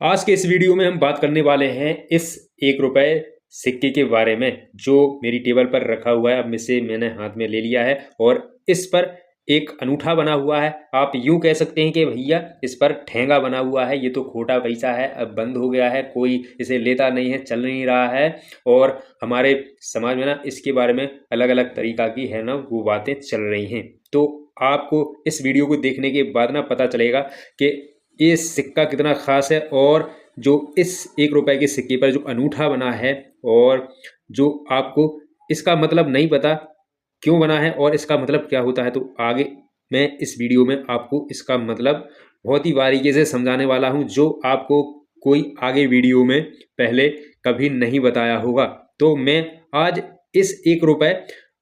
आज के इस वीडियो में हम बात करने वाले हैं इस 1 रुपए सिक्के के बारे में जो मेरी टेबल पर रखा हुआ है। अब इसे मैंने हाथ में ले लिया है और इस पर एक अनूठा बना हुआ है। आप यूं कह सकते हैं कि भैया इस पर ठेंगा बना हुआ है, ये तो खोटा पैसा है, अब बंद हो गया है, कोई इसे लेता नहीं है, चल नहीं रहा है। और हमारे समाज में ना इसके बारे में अलग अलग तरीका की है ना वो बातें चल रही हैं। तो आपको इस वीडियो को देखने के बाद ना पता चलेगा कि ये सिक्का कितना खास है और जो इस 1 रुपए के सिक्के पर जो अनूठा बना है और जो आपको इसका मतलब नहीं पता क्यों बना है और इसका मतलब क्या होता है, तो आगे मैं इस वीडियो में आपको इसका मतलब बहुत ही बारीकी से समझाने वाला हूं, जो आपको कोई आगे वीडियो में पहले कभी नहीं बताया होगा। तो मैं आज इस 1 रुपए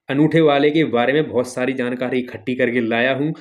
अनूठे वाले के बारे में बहुत सारी जानकारी इकट्ठी करके लाया हूं,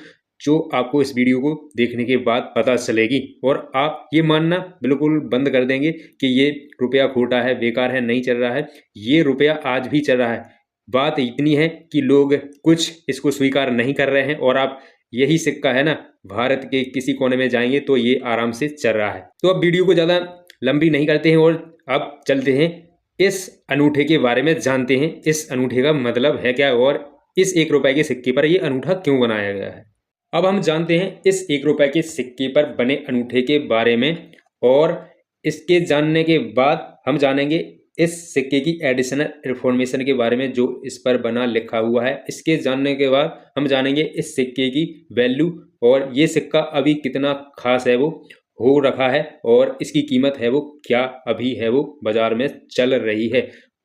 जो आपको इस वीडियो को देखने के बाद पता चलेगी और आप ये मानना बिल्कुल बंद कर देंगे कि ये रुपया खोटा है, बेकार है, नहीं चल रहा है। ये रुपया आज भी चल रहा है। बात इतनी है कि लोग कुछ इसको स्वीकार नहीं कर रहे हैं और आप यही सिक्का है ना, भारत के किसी कोने में जाएंगे तो ये आराम से चल रहा है। तो अब वीडियो को ज़्यादा लंबी नहीं करते हैं और अब चलते हैं इस अनूठे के बारे में, जानते हैं इस अनूठे का मतलब है क्या और इस 1 रुपए के सिक्के पर ये अनूठा क्यों बनाया गया है। अब हम जानते हैं इस 1 रुपए के सिक्के पर बने अनूठे के बारे में और इसके जानने के बाद हम जानेंगे इस सिक्के की एडिशनल इन्फॉर्मेशन के बारे में जो इस पर बना लिखा हुआ है। इसके जानने के बाद हम जानेंगे इस सिक्के की वैल्यू और ये सिक्का अभी कितना खास है वो हो रखा है और इसकी कीमत है वो क्या अभी है वो बाजार में चल रही है।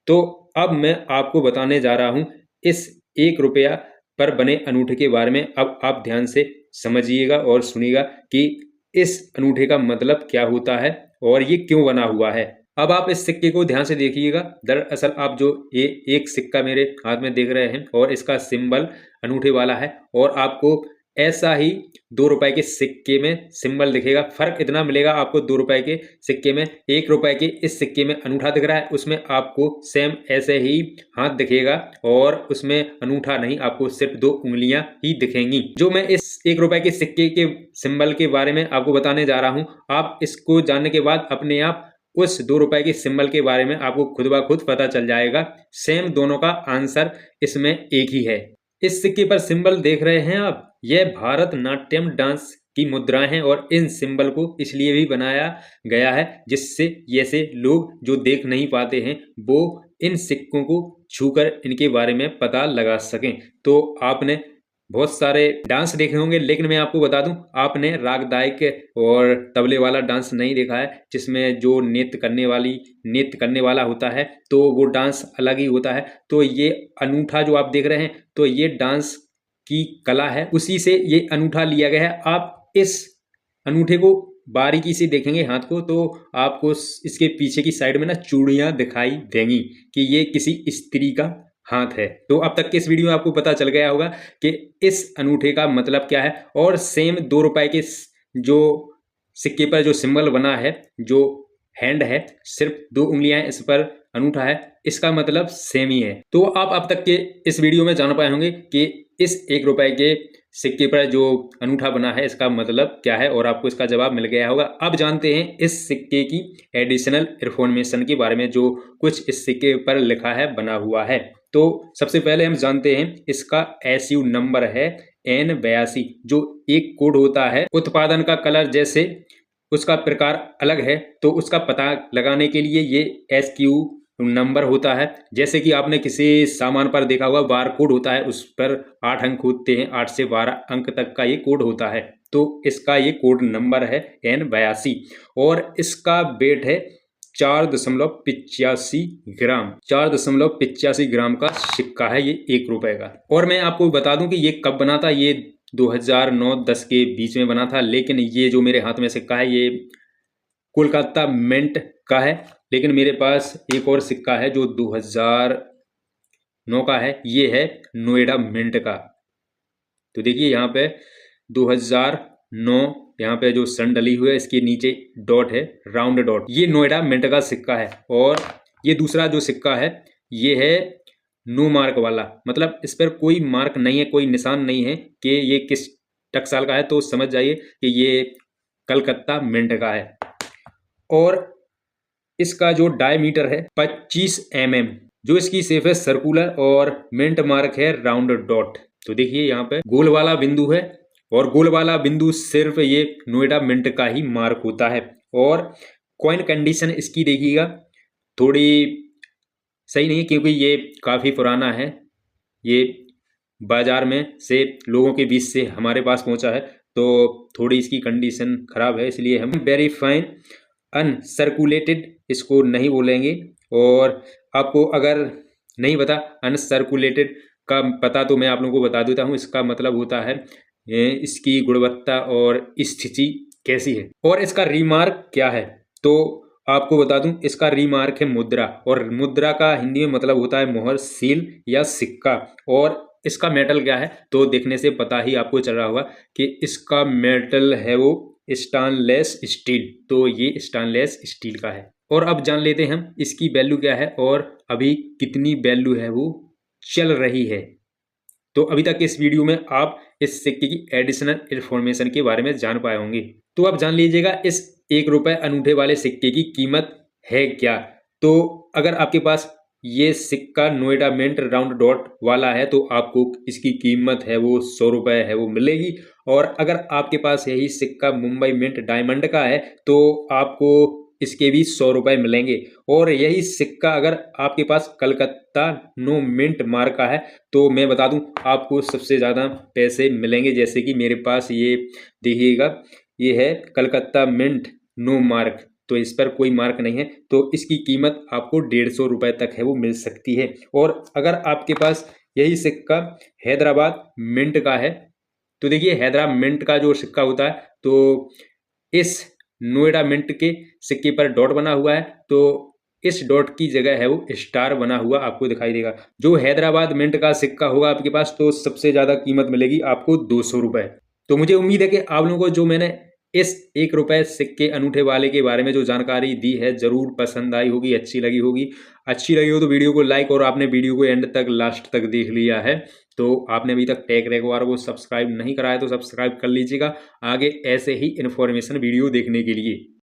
तो अब मैं आपको बताने जा रहा हूँ इस 1 रुपया पर बने अनूठे के बारे में। अब आप ध्यान से समझिएगा और सुनिएगा कि इस अनूठे का मतलब क्या होता है और ये क्यों बना हुआ है। अब आप इस सिक्के को ध्यान से देखिएगा। दरअसल आप जो ये एक सिक्का मेरे हाथ में देख रहे हैं और इसका सिंबल अनूठे वाला है और आपको ऐसा ही 2 रुपए के सिक्के में सिंबल दिखेगा। फर्क इतना मिलेगा आपको, 2 रुपए के सिक्के में 1 रुपए के इस सिक्के में अनूठा दिख रहा है, उसमें आपको सेम ऐसे ही हाथ दिखेगा और उसमें अनूठा नहीं, आपको सिर्फ 2 उंगलियां ही दिखेंगी। जो मैं इस 1 रुपए के सिक्के के सिंबल के बारे में आपको बताने जा रहा हूं, आप इसको जानने के बाद अपने आप उस 2 रुपए के सिंबल के बारे में आपको खुद ब खुद पता चल जाएगा। सेम दोनों का आंसर इसमें एक ही है। इस सिक्के पर सिंबल देख रहे हैं आप, यह भारतनाट्यम डांस की मुद्राएं हैं और इन सिंबल को इसलिए भी बनाया गया है जिससे ऐसे लोग जो देख नहीं पाते हैं वो इन सिक्कों को छूकर इनके बारे में पता लगा सकें। तो आपने बहुत सारे डांस देखे होंगे, लेकिन मैं आपको बता दूं आपने रागदायक और तबले वाला डांस नहीं देखा है, जिसमें जो नृत्य करने वाला होता है तो वो डांस अलग ही होता है। तो ये अनूठा जो आप देख रहे हैं तो ये डांस की कला है, उसी से ये अनूठा लिया गया है। आप इस अनूठे को बारीकी से देखेंगे हाथ को तो आपको इसके पीछे की साइड में ना चूड़ियां दिखाई देंगी कि ये किसी स्त्री का हाथ है। तो अब तक के इस वीडियो में आपको पता चल गया होगा कि इस अनूठे का मतलब क्या है और सेम 2 रुपए के जो सिक्के पर जो सिंबल बना है, जो हैंड है, सिर्फ 2 उंगलियां इस पर अनूठा है, इसका मतलब सेम ही है। तो आप अब तक के इस वीडियो में जान पाए होंगे कि इस 1 रुपए के सिक्के पर जो अनूठा बना है इसका मतलब क्या है और आपको इसका जवाब मिल गया होगा। अब जानते हैं इस सिक्के की एडिशनल इन्फॉर्मेशन के बारे में जो कुछ इस सिक्के पर लिखा है, बना हुआ है। तो सबसे पहले हम जानते हैं इसका SU नंबर है N82, जो एक कोड होता है। उत्पादन का कलर जैसे उसका प्रकार अलग है तो उसका पता लगाने के लिए ये SQ नंबर होता है। जैसे कि आपने किसी सामान पर देखा होगा बार कोड होता है, उस पर 8 अंक होते हैं, 8 से 12 अंक तक का ये कोड होता है। तो इसका ये कोड नंबर है N82 और इसका वेट है 4.85 ग्राम। 4.85 ग्राम का सिक्का है ये 1 रुपए का। और मैं आपको बता दूं कि ये कब बना था, ये 2009-10 के बीच में बना था। लेकिन ये जो मेरे हाथ में सिक्का है ये कोलकाता मिंट का है, लेकिन मेरे पास एक और सिक्का है जो 2009 का है, ये है नोएडा मिंट का। तो देखिए यहाँ पे 2009, यहाँ पे जो सन डली हुई है इसके नीचे डॉट है, राउंड डॉट, ये नोएडा मिंट का सिक्का है। और ये दूसरा जो सिक्का है ये है नो मार्क वाला, मतलब इस पर कोई मार्क नहीं है, कोई निशान नहीं है कि ये किस टकसाल का है। तो समझ जाइए कि ये कलकत्ता मिंट का है। और इसका जो डायमीटर है 25 mm, जो इसकी शेप है सर्कुलर और मिंट मार्क है राउंड डॉट। तो देखिए यहाँ पे गोल वाला बिंदु है और गोल वाला बिंदु सिर्फ ये नोएडा मिंट का ही मार्क होता है। और कॉइन कंडीशन इसकी देखिएगा थोड़ी सही नहीं है, क्योंकि ये काफ़ी पुराना है, ये बाजार में से लोगों के बीच से हमारे पास पहुंचा है, तो थोड़ी इसकी कंडीशन खराब है, इसलिए हम वेरी फाइन अनसर्कुलेटेड इसको नहीं बोलेंगे। और आपको अगर नहीं पता अनसर्कुलेटेड का पता तो मैं आप लोगों को बता देता हूँ। इसका मतलब होता है इसकी गुणवत्ता और स्थिति कैसी है और इसका रीमार्क क्या है। तो आपको बता दूं इसका रीमार्क है मुद्रा, और मुद्रा का हिंदी में मतलब होता है मोहर, सील या सिक्का। और इसका मेटल क्या है तो देखने से पता ही आपको चल रहा होगा कि इसका मेटल है वो स्टेनलेस स्टील। तो ये स्टेनलेस स्टील का है। और अब जान लेते हैं हम इसकी वैल्यू क्या है और अभी कितनी वैल्यू है वो चल रही है। तो अभी तक इस वीडियो में आप इस सिक्के की एडिशनल इन्फॉर्मेशन के बारे में जान पाए होंगे। तो आप जान लीजिएगा इस 1 रुपए अनूठे वाले सिक्के की कीमत है क्या। तो अगर आपके पास ये सिक्का नोएडा मिंट राउंड डॉट वाला है तो आपको इसकी कीमत है वो 100 रुपए है वो मिलेगी। और अगर आपके पास यही सिक्का मुंबई मिंट डायमंड का है तो आपको इसके भी 100 रुपए मिलेंगे। और यही सिक्का अगर आपके पास कलकत्ता नो मिंट मार्क का है तो मैं बता दूं आपको सबसे ज़्यादा पैसे मिलेंगे। जैसे कि मेरे पास ये देखिएगा, ये है कलकत्ता मिंट नो मार्क, तो इस पर कोई मार्क नहीं है, तो इसकी कीमत आपको 150 रुपए तक है वो मिल सकती है। और अगर आपके पास यही सिक्का हैदराबाद मिंट का है तो देखिए हैदराबाद मिंट का जो सिक्का होता है तो इस नोएडा मिंट के सिक्के पर डॉट बना हुआ है, तो इस डॉट की जगह है वो स्टार बना हुआ आपको दिखाई देगा। जो हैदराबाद मिंट का सिक्का होगा आपके पास तो सबसे ज़्यादा कीमत मिलेगी आपको 200 रुपए। तो मुझे उम्मीद है कि आप लोगों को जो मैंने इस 1 रुपए सिक्के अनूठे वाले के बारे में जो जानकारी दी है ज़रूर पसंद आई होगी, अच्छी लगी होगी। अच्छी लगी हो तो वीडियो को लाइक, और आपने वीडियो को एंड तक लास्ट तक देख लिया है तो आपने अभी तक टेक रेगवार को सब्सक्राइब नहीं करा है तो सब्सक्राइब कर लीजिएगा आगे ऐसे ही इन्फॉर्मेशन वीडियो देखने के लिए।